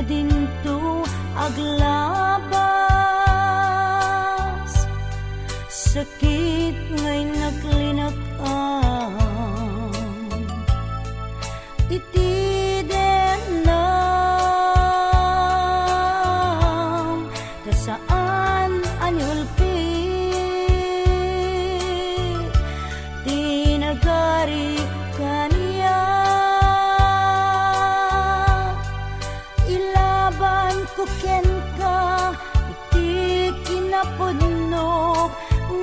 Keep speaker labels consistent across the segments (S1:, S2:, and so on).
S1: dinto aglabas, sakit ngay naglinak-an iti denam dasaan anyulpi tinagari kaniya ilaban ko ken ka iti kinapudno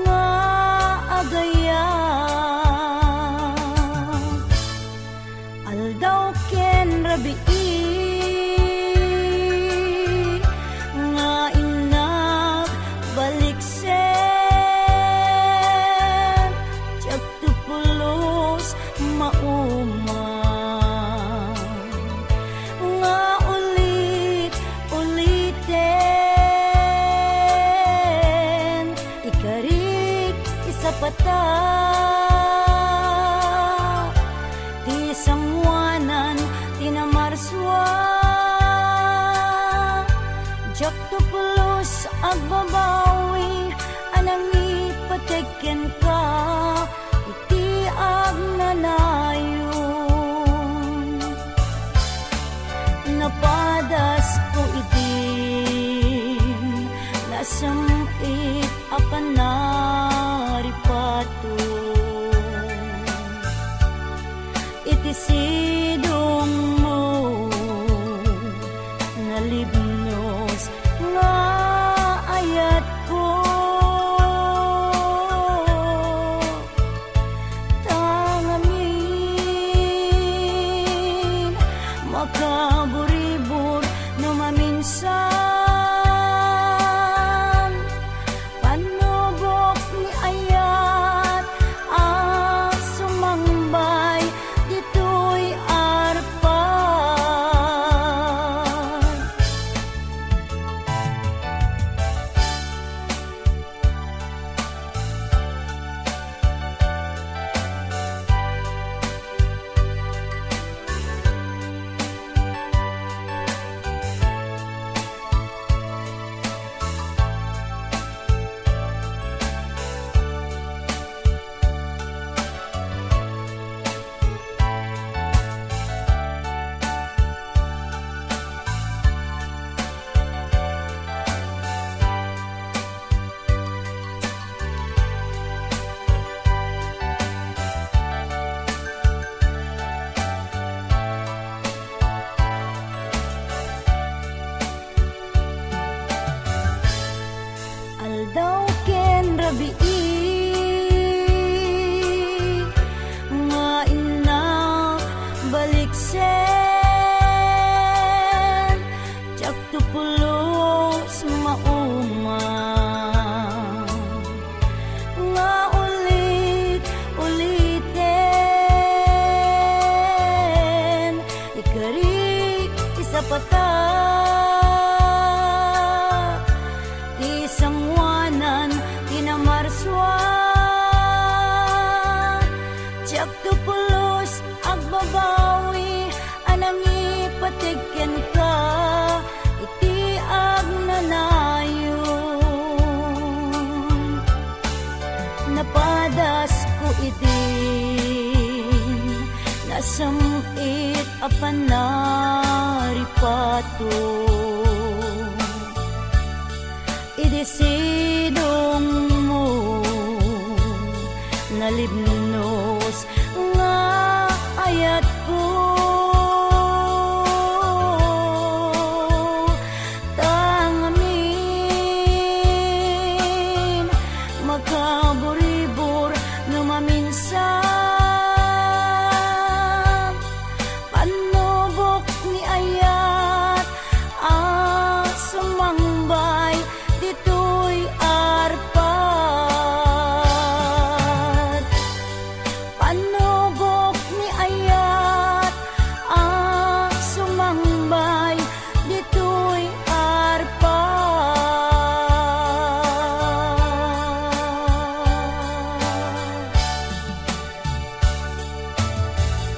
S1: nga agaya aldaw ken rabii nga inak baliksen tiyak tupulos mauma nga ulit-uliten ikarik isapata ti sangwanan tinamarswa jak tupulos agbabawi anang ipateken ka iti agnanayon napadas ko itin nasamit apan naripato iti sidong mo nalibnos nga ayat ko tangamin makaburibur no maminsan panubok ni ayat ang sumambay dito'y arpan aldaw ken rabii nga inak baliksen tiyak tupulos mauma nga ulit-uliten ikarik isapata ti sangwanan tinamarswa tiyak tupulos agbabawi anang ipateken ka iti agnanayon napadas ko itin nasamit apan naripato idesidong mo nalibnos